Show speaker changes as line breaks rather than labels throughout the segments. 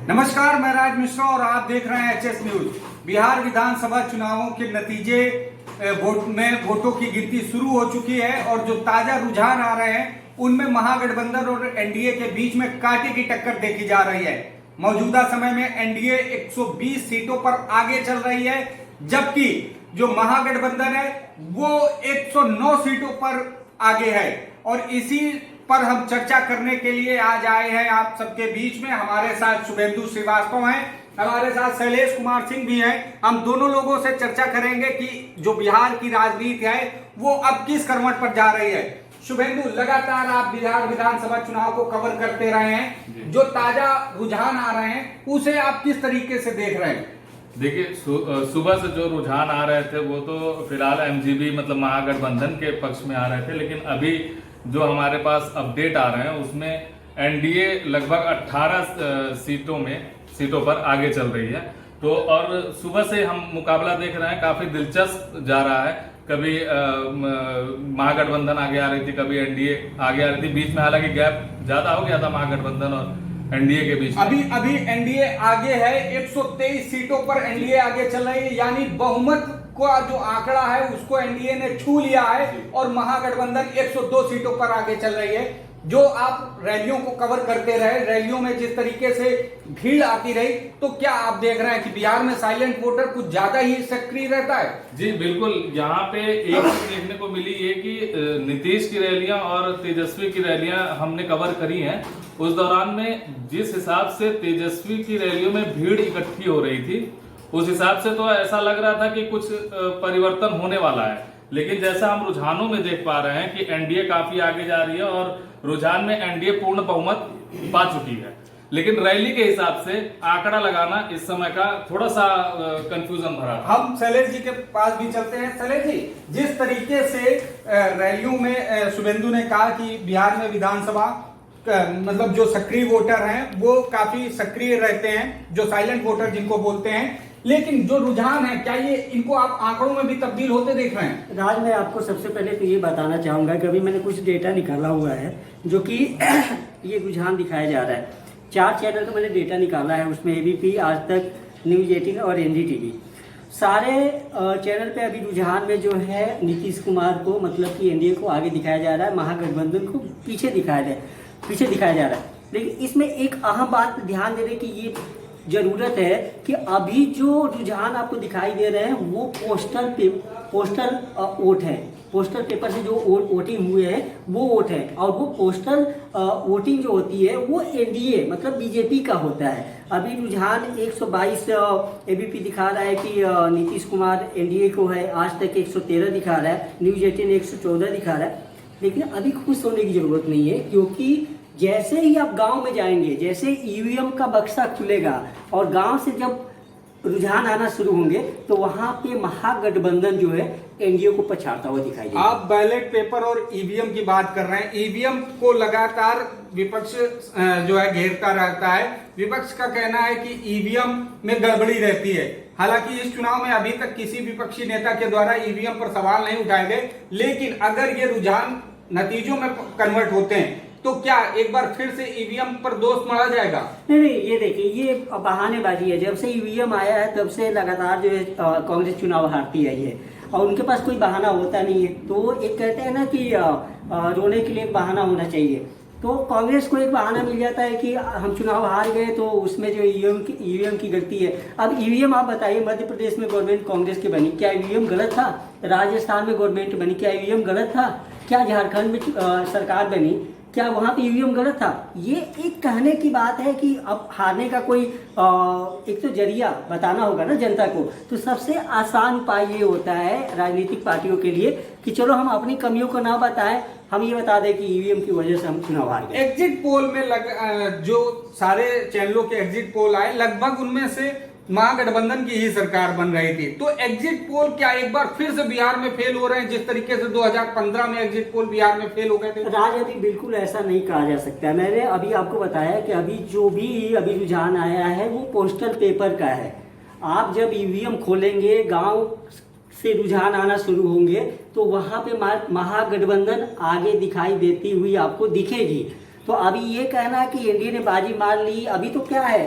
नमस्कार, मैं राज मिश्रा और आप देख रहे हैं एचएस न्यूज। बिहार विधानसभा चुनावों के नतीजे वोटों की गिनती शुरू हो चुकी है और जो ताजा रुझान आ रहे हैं उनमें महागठबंधन और एनडीए के बीच में कांटे की टक्कर देखी जा रही है। मौजूदा समय में एनडीए 120 सीटों पर आगे चल रही है, जबकि जो महागठबंधन है वो 109 सीटों पर आगे है। और इसी पर हम चर्चा करने के लिए आज आए हैं आप सबके बीच में। हमारे साथ शुभेंदु श्रीवास्तव हैं, हमारे साथ शैलेश कुमार सिंह भी हैं। हम दोनों लोगों से चर्चा करेंगे कि जो बिहार की राजनीति है वो अब किस करवट पर जा रही है। शुभेंदु, लगातार आप बिहार विधानसभा चुनाव को कवर करते रहे हैं, जो ताजा रुझान आ रहे हैं उसे आप किस तरीके से देख रहे हैं?
देखिए, सुबह से जो रुझान आ रहे थे वो तो फिलहाल एमजीबी मतलब महागठबंधन के पक्ष में आ रहे थे, लेकिन अभी जो हमारे पास अपडेट आ रहे हैं उसमें एनडीए लगभग 18 सीटों पर आगे चल रही है। तो और सुबह से हम मुकाबला देख रहे हैं, काफी दिलचस्प जा रहा है। कभी महागठबंधन आगे आ रही थी, कभी एनडीए आगे आ रही थी। बीच में हालांकि गैप ज्यादा हो गया था महागठबंधन और एनडीए के बीच।
अभी एनडीए आगे है, 123 सीटों पर एनडीए आगे चल रही है, यानी बहुमत का जो आंकड़ा है उसको एनडीए ने छू लिया है और महागठबंधन 102 सीटों पर आगे चल रही है। जो आप रैलियों को कवर करते रहे, रैलियों में जिस तरीके से भीड़ आती रही, तो क्या आप देख रहे हैं कि बिहार में साइलेंट वोटर कुछ ज्यादा ही सक्रिय रहता है?
जी बिल्कुल, यहाँ पे एक चीज देखने को मिली है कि नीतीश की रैलियां और तेजस्वी की रैलियां हमने कवर करी हैं। उस दौरान में जिस हिसाब से तेजस्वी की रैलियों में भीड़ इकट्ठी हो रही थी, उस हिसाब से तो ऐसा लग रहा था कि कुछ परिवर्तन होने वाला है। लेकिन जैसा हम रुझानों में देख पा रहे हैं कि एनडीए काफी आगे जा रही है और रुझान में एनडीए पूर्ण बहुमत पा चुकी है। लेकिन रैली के हिसाब से आंकड़ा लगाना इस समय का थोड़ा सा कंफ्यूजन भरा।
हम शैलेश जी के पास भी चलते हैं। शैलेश जी, जिस तरीके से रैलियों में शुभेंदु ने कहा कि बिहार में विधानसभा मतलब जो सक्रिय वोटर हैं वो काफी सक्रिय रहते हैं, जो साइलेंट वोटर जिनको बोलते हैं, लेकिन जो रुझान है क्या ये इनको आप आंकड़ों में भी तब्दील होते देख रहे हैं?
राज, मैं आपको सबसे पहले तो ये बताना चाहूंगा कि अभी मैंने कुछ डेटा निकाला हुआ है जो कि ये रुझान दिखाया जा रहा है। 4 चैनल का मैंने डेटा निकाला है, उसमें एबीपी, आज तक, न्यूज 18 और एनडीटीवी। सारे चैनल पे अभी रुझान में जो है नीतीश कुमार को मतलब कि एनडीए को आगे दिखाया जा रहा है, महागठबंधन को पीछे दिखाया जा रहा है। लेकिन इसमें एक अहम बात ध्यान देने की ये जरूरत है कि अभी जो रुझान आपको दिखाई दे रहे हैं वो पोस्टल वोट है। पोस्टल पेपर से जो वोटिंग हुए हैं वो वोट है, और वो पोस्टल वोटिंग जो होती है वो एनडीए मतलब बीजेपी का होता है। अभी रुझान 122 एबीपी दिखा रहा है कि नीतीश कुमार एनडीए को है, आज तक 113 दिखा रहा है, न्यूज 18 114 दिखा रहा है। लेकिन अभी खुश होने की जरूरत नहीं है, क्योंकि जैसे ही आप गांव में जाएंगे, जैसे ईवीएम का बक्सा खुलेगा और गांव से जब रुझान आना शुरू होंगे तो वहां पे महागठबंधन जो है एनडीए को पछाड़ता हुआ दिखाई देगा।
आप बैलेट पेपर और ईवीएम की बात कर रहे हैं। ईवीएम को लगातार विपक्ष जो है घेरता रहता है। विपक्ष का कहना है कि ईवीएम में गड़बड़ी रहती है। हालांकि इस चुनाव में अभी तक किसी विपक्षी नेता के द्वारा ईवीएम पर सवाल नहीं उठाए गए, लेकिन अगर ये रुझान नतीजों में कन्वर्ट होते हैं तो क्या एक बार फिर से ईवीएम पर दोष मढ़ा जाएगा?
नहीं, ये देखिए, ये बहानेबाजी है। जब से ईवीएम आया है तब से लगातार जो है कांग्रेस चुनाव हारती आई है और उनके पास कोई बहाना होता नहीं है। तो एक कहते हैं ना कि रोने के लिए एक बहाना होना चाहिए, तो कांग्रेस को एक बहाना मिल जाता है कि हम चुनाव हार गए तो उसमें जो ईवीएम की गलती है। अब ईवीएम आप बताइए, मध्य प्रदेश में गवर्नमेंट कांग्रेस की बनी, क्या ईवीएम गलत था? राजस्थान में गवर्नमेंट बनी, क्या ईवीएम गलत था? क्या झारखंड में सरकार बनी, क्या वहां पे ईवीएम गलत था? ये एक कहने की बात है कि अब हारने का कोई एक तो जरिया बताना होगा ना जनता को। तो सबसे आसान उपाय ये होता है राजनीतिक पार्टियों के लिए कि चलो हम अपनी कमियों को ना बताएं, हम ये बता दें कि ईवीएम की वजह से हम चुनाव हार गए।
एग्जिट पोल में जो सारे चैनलों के एग्जिट पोल आए, लगभग उनमें से महागठबंधन की ही सरकार बन रही थी। तो एग्जिट पोल क्या एक बार फिर से बिहार में फेल हो रहे हैं, जिस तरीके से 2015 में एग्जिट पोल बिहार में फेल हो गए थे?
राज, अभी बिल्कुल ऐसा नहीं कहा जा सकता। मैंने अभी आपको बताया कि अभी जो भी अभी रुझान आया है वो पोस्टल पेपर का है। आप जब ईवीएम खोलेंगे, गांव से रुझान आना शुरू होंगे तो वहां पे महागठबंधन आगे दिखाई देती हुई आपको दिखेगी। तो अभी ये कहना कि एनडीए ने बाजी मार ली, अभी तो क्या है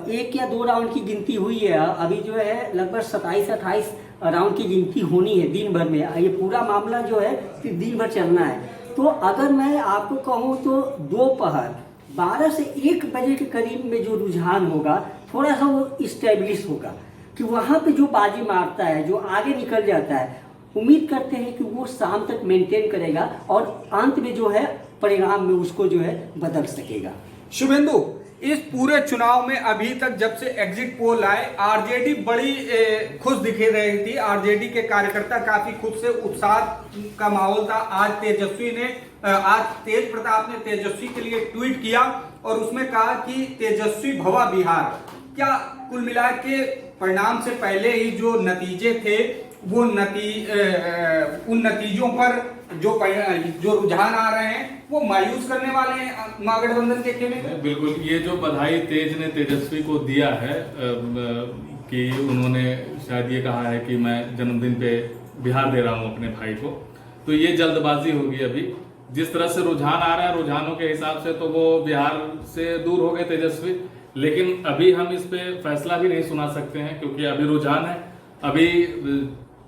1 या 2 राउंड की गिनती हुई है, अभी जो है लगभग 27-28 राउंड की गिनती होनी है दिन भर में। ये पूरा मामला जो है फिर दिन भर चलना है। तो अगर मैं आपको कहूँ तो दोपहर 12 से 1 बजे के करीब में जो रुझान होगा थोड़ा सा वो इस्टेब्लिश होगा कि वहाँ पे जो बाजी मारता है, जो आगे निकल जाता है, उम्मीद करते हैं कि वो शाम तक मेंटेन करेगा और अंत में जो है परिणाम में उसको जो है बदल सकेगा।
शुभेंदु, इस पूरे चुनाव में अभी तक जब से एग्जिट पोल आए आरजेडी बड़ी खुश दिखे रही थी। आरजेडी के कार्यकर्ता काफी खुश से, उत्साह का माहौल था। आज तेज प्रताप ने तेजस्वी के लिए ट्वीट किया और उसमें कहा कि तेजस्वी भवा बिहार। क्या कुल मिला के परिणाम से पहले ही जो नतीजे थे वो उन नतीजों पर जो रुझान आ रहे हैं वो मायूस करने वाले हैं महागठबंधन के खेमे में?
बिल्कुल, ये जो बधाई तेज ने तेजस्वी को दिया है कि उन्होंने शायद ये कहा है कि मैं जन्मदिन पे बिहार दे रहा हूं अपने भाई को, तो ये जल्दबाजी होगी। अभी जिस तरह से रुझान आ रहा है, रुझानों के हिसाब से तो वो बिहार से दूर हो गए तेजस्वी, लेकिन अभी हम इस पे फैसला भी नहीं सुना सकते हैं क्योंकि अभी रुझान है। अभी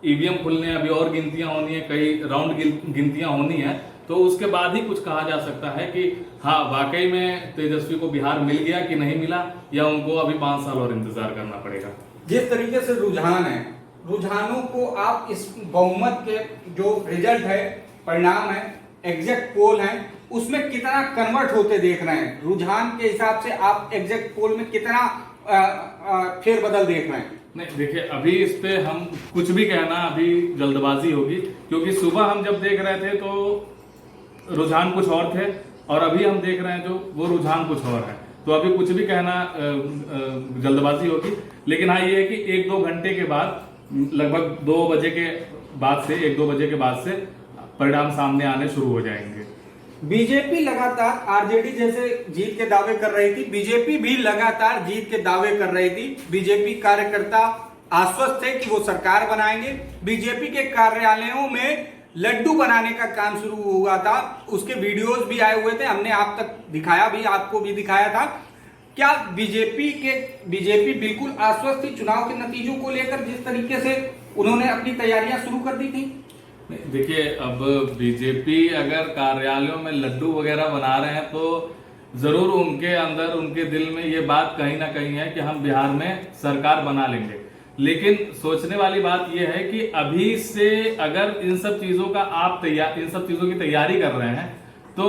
ईवीएम खुलने, अभी और गिनतियां होनी है, कई राउंड गिनतियां होनी है, तो उसके बाद ही कुछ कहा जा सकता है कि हाँ वाकई में तेजस्वी को बिहार मिल गया कि नहीं मिला, या उनको अभी 5 साल और इंतजार करना पड़ेगा।
जिस तरीके से रुझान है, रुझानों को आप इस बहुमत के जो रिजल्ट है, परिणाम है, एग्जैक्ट पोल है, उसमें कितना कन्वर्ट होते देख रहे हैं? रुझान के हिसाब से आप एग्जैक्ट पोल में कितना फेरबदल देख रहे हैं?
नहीं देखिए, अभी इस पे हम कुछ भी कहना अभी जल्दबाजी होगी, क्योंकि सुबह हम जब देख रहे थे तो रुझान कुछ और थे और अभी हम देख रहे हैं जो वो रुझान कुछ और है, तो अभी कुछ भी कहना जल्दबाजी होगी। लेकिन हाँ ये है कि 1-2 घंटे के बाद, लगभग 2 बजे के बाद से, 1-2 बजे के बाद से परिणाम सामने आने शुरू हो जाएंगे।
बीजेपी लगातार आरजेडी जैसे जीत के दावे कर रही थी, बीजेपी भी लगातार जीत के दावे कर रही थी। बीजेपी कार्यकर्ता आश्वस्त थे कि वो सरकार बनाएंगे। बीजेपी के कार्यालयों में लड्डू बनाने का काम शुरू हुआ था, उसके वीडियोस भी आए हुए थे, हमने आप तक दिखाया भी, आपको भी दिखाया था। क्या बीजेपी बिल्कुल आश्वस्त थी चुनाव के नतीजों को लेकर, जिस तरीके से उन्होंने अपनी तैयारियां शुरू कर दी थी?
देखिए, अब बीजेपी अगर कार्यालयों में लड्डू वगैरह बना रहे हैं तो जरूर उनके अंदर, उनके दिल में ये बात कहीं ना कहीं है कि हम बिहार में सरकार बना लेंगे। लेकिन सोचने वाली बात यह है कि अभी से अगर इन सब चीजों की तैयारी कर रहे हैं तो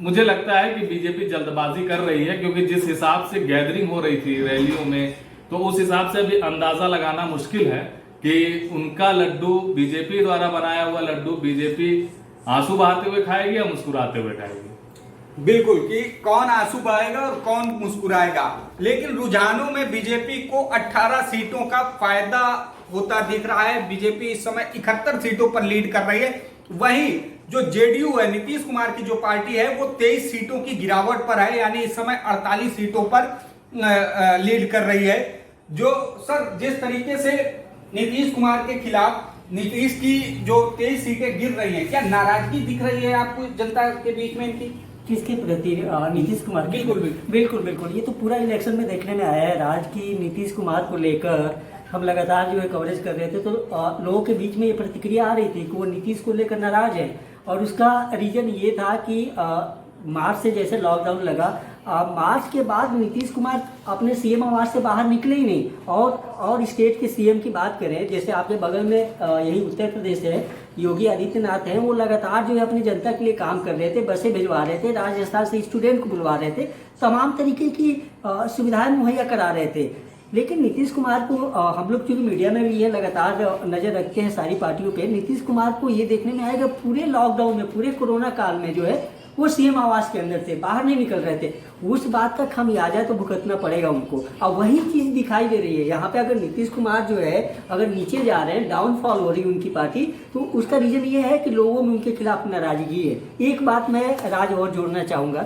मुझे लगता है कि बीजेपी जल्दबाजी कर रही है, क्योंकि जिस हिसाब से गैदरिंग हो रही थी रैलियों में, तो उस हिसाब से अभी अंदाजा लगाना मुश्किल है कि उनका लड्डू, बीजेपी द्वारा बनाया हुआ लड्डू, बीजेपी आंसू बहाते हुए खाएगी या मुस्कुराते हुए खाएगी?
बिल्कुल, कि कौन आंसू बहाएगा और कौन मुस्कुराएगा। लेकिन रुझानों में बीजेपी को 18 सीटों का फायदा होता दिख रहा है। बीजेपी इस समय 71 सीटों पर लीड कर रही है। वहीं जो जेडीयू है, नीतीश कुमार की जो पार्टी है, वो 23 सीटों की गिरावट पर है, यानी इस समय 48 सीटों पर लीड कर रही है। जो सर, जिस तरीके से नीतीश कुमार के खिलाफ नीतीश की जो 23 सीटें गिर रही हैं, क्या नाराजगी दिख रही है आपको जनता के बीच में इनकी?
किसके प्रति? नीतीश कुमार। बिल्कुल ये तो पूरा इलेक्शन में देखने में आया है। राज की नीतीश कुमार को लेकर हम लगातार जो है कवरेज कर रहे थे, तो लोगों के बीच में ये प्रतिक्रिया आ रही थी कि वो नीतीश को लेकर नाराज है। और उसका रीजन ये था कि मार्च से जैसे लॉकडाउन लगा, मार्च के बाद नीतीश कुमार अपने सीएम आवास से बाहर निकले ही नहीं। और स्टेट के सीएम की बात करें, जैसे आपके बगल में यही उत्तर प्रदेश है, योगी आदित्यनाथ हैं, वो लगातार जो है अपनी जनता के लिए काम कर रहे थे, बसें भिजवा रहे थे, राजस्थान से स्टूडेंट को बुलवा रहे थे, तमाम तरीके की सुविधाएं मुहैया करा रहे थे। लेकिन नीतीश कुमार को हम लोग चूंकि मीडिया में भी ये लगातार नजर रखते हैं सारी पार्टियों पे, नीतीश कुमार को ये देखने में आएगा पूरे लॉकडाउन में, पूरे कोरोना काल में जो है वो सीएम आवास के अंदर थे, बाहर नहीं निकल रहे थे। उस बात का खमियाजा तो भुगतना पड़ेगा उनको। अब वही चीज दिखाई दे रही है यहाँ पे। अगर नीतीश कुमार जो है अगर नीचे जा रहे हैं, डाउनफॉल हो रही है उनकी पार्टी, तो उसका रीजन ये है कि लोगों में उनके खिलाफ नाराजगी है। एक बात मैं राज और जोड़ना चाहूंगा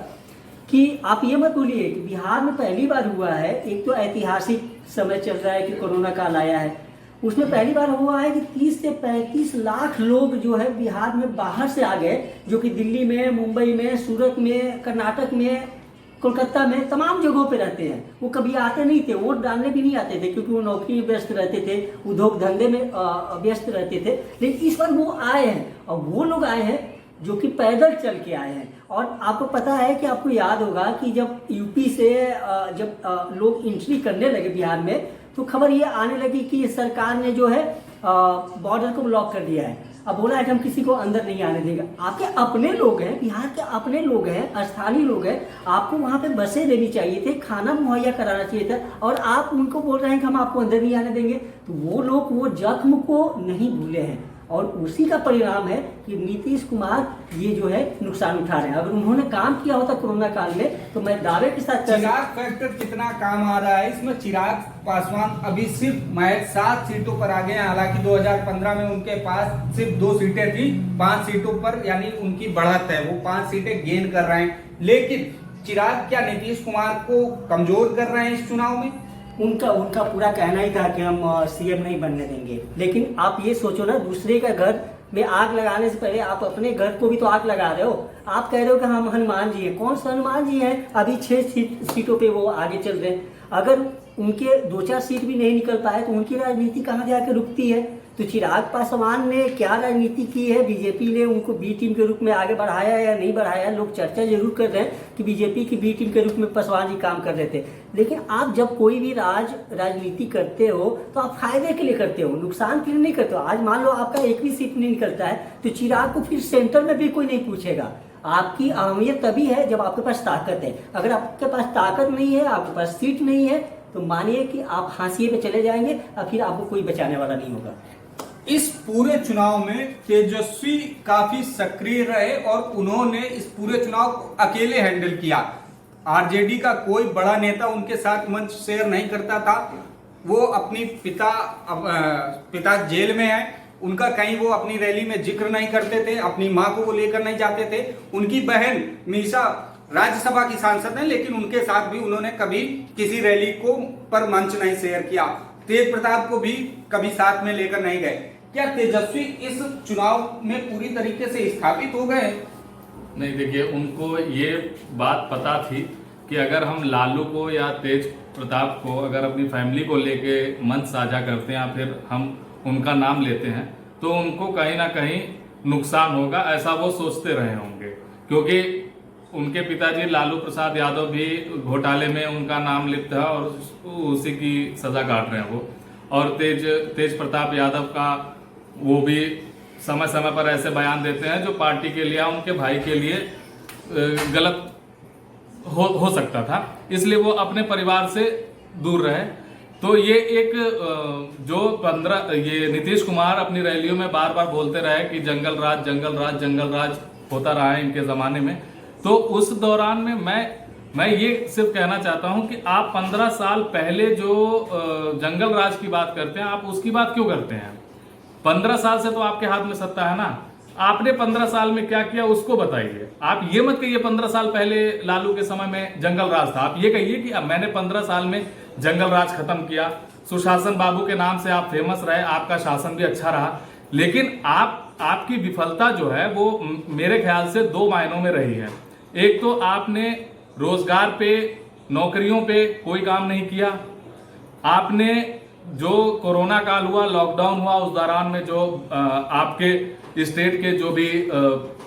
कि आप ये मत भूलिए कि बिहार में पहली बार हुआ है, एक तो ऐतिहासिक समय चल रहा है कि कोरोना काल आया है, उसमें पहली बार हुआ है कि 30 से 35 लाख लोग जो है बिहार में बाहर से आ गए, जो कि दिल्ली में, मुंबई में, सूरत में, कर्नाटक में, कोलकाता में, तमाम जगहों पे रहते हैं। वो कभी आते नहीं थे, वोट डालने भी नहीं आते थे, क्योंकि वो नौकरी में व्यस्त रहते थे, उद्योग धंधे में व्यस्त रहते थे। लेकिन इस बार वो आए हैं, और वो लोग आए हैं जो कि पैदल चल के आए हैं। और आपको पता है कि आपको याद होगा कि जब यूपी से जब लोग एंट्री करने लगे बिहार में, तो खबर ये आने लगी कि सरकार ने जो है बॉर्डर को ब्लॉक कर दिया है। अब बोला है कि हम किसी को अंदर नहीं आने देंगे। आपके अपने लोग हैं, बिहार के अपने लोग हैं, स्थानीय लोग हैं, आपको वहाँ पे बसें देनी चाहिए थे, खाना मुहैया कराना चाहिए था, और आप उनको बोल रहे हैं कि हम आपको अंदर नहीं आने देंगे। तो वो लोग वो जख्म को नहीं भूले हैं, और उसी का परिणाम है कि नीतीश कुमार ये जो है नुकसान उठा रहे हैं। अगर उन्होंने काम किया होता कोरोना काल में, तो मैं दावे के साथ
चिराग फैक्टर कितना काम आ रहा है इसमें। चिराग पासवान अभी सिर्फ महज 7 सीटों पर आगे हैं। हालांकि 2015 में उनके पास सिर्फ 2 सीटें थी, 5 सीटों पर यानी उनकी बढ़त है, वो 5 सीटें गेन कर रहे हैं। लेकिन चिराग क्या नीतीश कुमार को कमजोर कर रहे हैं इस चुनाव में?
उनका पूरा कहना ही था कि हम सीएम नहीं बनने देंगे। लेकिन आप ये सोचो ना, दूसरे का घर में आग लगाने से पहले आप अपने घर को भी तो आग लगा रहे हो। आप कह रहे हो कि हम हनुमान जी हैं। कौन सा हनुमान जी हैं? अभी 6 सीटों पे वो आगे चल रहे हैं। अगर उनके 2-4 सीट भी नहीं निकल पाए तो उनकी राजनीति कहाँ जाके रुकती है? तो चिराग पासवान ने क्या राजनीति की है? बीजेपी ने उनको बी टीम के रूप में आगे बढ़ाया या नहीं बढ़ाया? लोग चर्चा जरूर कर रहे हैं कि बीजेपी की बी टीम के रूप में पासवान जी काम कर रहे थे। लेकिन आप जब कोई भी राजनीति करते हो तो आप फायदे के लिए करते हो, नुकसान के लिए नहीं करते हो। आज मान लो आपका एक भी सीट नहीं निकलता है, तो चिराग को फिर सेंटर में भी कोई नहीं पूछेगा। आपकी अहमियत तभी है जब आपके पास ताकत है। अगर आपके पास ताकत नहीं है, आपके पास सीट नहीं है, तो मानिए कि आप हाशिए पे चले जाएंगे और फिर आपको कोई बचाने वाला नहीं होगा।
इस पूरे चुनाव में तेजस्वी काफी सक्रिय रहे और उन्होंने इस पूरे चुनाव को अकेले हैंडल किया। आरजेडी का कोई बड़ा नेता उनके साथ मंच शेयर नहीं करता था। वो अपनी पिता जेल में है, उनका कहीं वो अपनी रैली में जिक्र नहीं करते थे, अपनी मां को वो लेकर नहीं जाते थे। उनकी बहन मीसा राज्यसभा की सांसद है, लेकिन उनके साथ भी उन्होंने कभी किसी रैली को पर मंच नहीं शेयर किया। तेज प्रताप को भी कभी साथ में लेकर नहीं गए। क्या तेजस्वी इस चुनाव में पूरी तरीके से स्थापित हो गए?
नहीं, देखिए, उनको ये बात पता थी कि अगर हम लालू को या तेज प्रताप को अगर अपनी फैमिली को लेके मंच साझा करते हैं या फिर हम उनका नाम लेते हैं तो उनको कहीं ना कहीं नुकसान होगा, ऐसा वो सोचते रहे होंगे। क्योंकि उनके पिताजी लालू प्रसाद यादव भी घोटाले में उनका नाम लिप्त है और उसी की सजा काट रहे हैं वो। और तेज प्रताप यादव का वो भी समय समय पर ऐसे बयान देते हैं जो पार्टी के लिए, उनके भाई के लिए गलत हो सकता था, इसलिए वो अपने परिवार से दूर रहे। तो ये एक जो ये नीतीश कुमार अपनी रैलियों में बार बार बोलते रहे कि जंगल राज जंगल राज जंगल राज होता रहा है इनके जमाने में। तो उस दौरान में मैं ये सिर्फ कहना चाहता हूं कि आप 15 साल पहले जो जंगल राज की बात करते हैं, आप उसकी बात क्यों करते हैं? 15 साल से तो आपके हाथ में सत्ता है ना। आपने 15 साल में क्या किया उसको बताइए। आप ये मत कहिए 15 साल पहले लालू के समय में जंगल राज था। आप ये कहिए कि अब मैंने 15 साल में जंगल राज खत्म किया। सुशासन बाबू के नाम से आप फेमस रहे, आपका शासन भी अच्छा रहा। लेकिन आपकी विफलता जो है वो मेरे ख्याल से 2 मायनों में रही है। एक तो आपने रोजगार पे, नौकरियों पे कोई काम नहीं किया। आपने जो कोरोना काल हुआ, लॉकडाउन हुआ, उस दौरान में जो आपके स्टेट के जो भी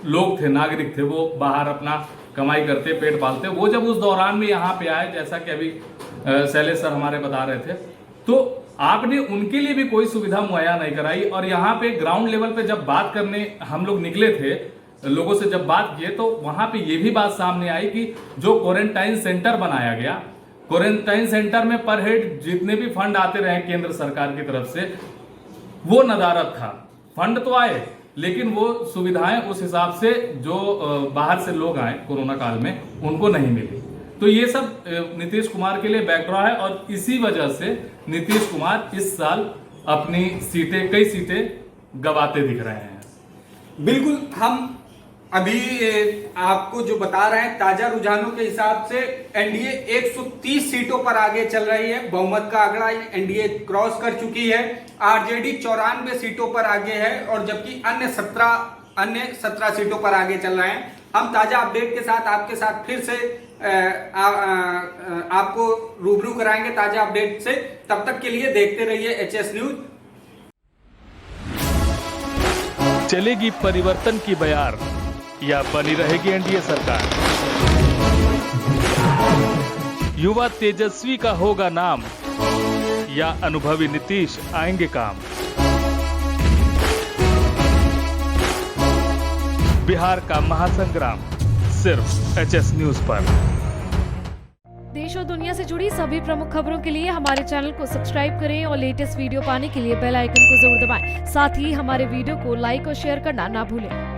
लोग थे, नागरिक थे, वो बाहर अपना कमाई करते, पेट पालते, वो जब उस दौरान में यहाँ पे आए, जैसा कि अभी शैलेश सर हमारे बता रहे थे, तो आपने उनके लिए भी कोई सुविधा मुहैया नहीं कराई। और यहाँ पे ग्राउंड लेवल पे जब बात करने हम लोग निकले थे, लोगों से जब बात किए, तो वहां पे ये भी बात सामने आई कि जो क्वारंटाइन सेंटर बनाया गया, क्वारंटाइन सेंटर में पर हेड जितने भी फंड आते रहे केंद्र सरकार की तरफ से, वो नदारद था। फंड तो आए लेकिन वो सुविधाएं उस हिसाब से जो बाहर से लोग आए कोरोना काल में उनको नहीं मिली। तो ये सब नीतीश कुमार के लिए बैकड्रॉ है और इसी वजह से नीतीश कुमार इस साल अपनी कई सीटें गवाते दिख रहे हैं।
बिल्कुल, हम अभी आपको जो बता रहे हैं ताजा रुझानों के हिसाब से एनडीए 130 सीटों पर आगे चल रही है। बहुमत का आंकड़ा एनडीए क्रॉस कर चुकी है। आरजेडी 94 सीटों पर आगे है और जबकि अन्य 17 सीटों पर आगे चल रहे हैं। हम ताजा अपडेट के साथ आपके साथ फिर से आपको रूबरू कराएंगे ताजा अपडेट से। तब तक के लिए देखते रहिए एचएस न्यूज।
चलेगी परिवर्तन की बयार या बनी रहेगी एनडीए सरकार? युवा तेजस्वी का होगा नाम या अनुभवी नीतीश आएंगे काम? बिहार का महासंग्राम सिर्फ एचएस न्यूज पर।
देश और दुनिया से जुड़ी सभी प्रमुख खबरों के लिए हमारे चैनल को सब्सक्राइब करें और लेटेस्ट वीडियो पाने के लिए बेल आइकन को जरूर दबाएं। साथ ही हमारे वीडियो को लाइक और शेयर करना ना भूलें।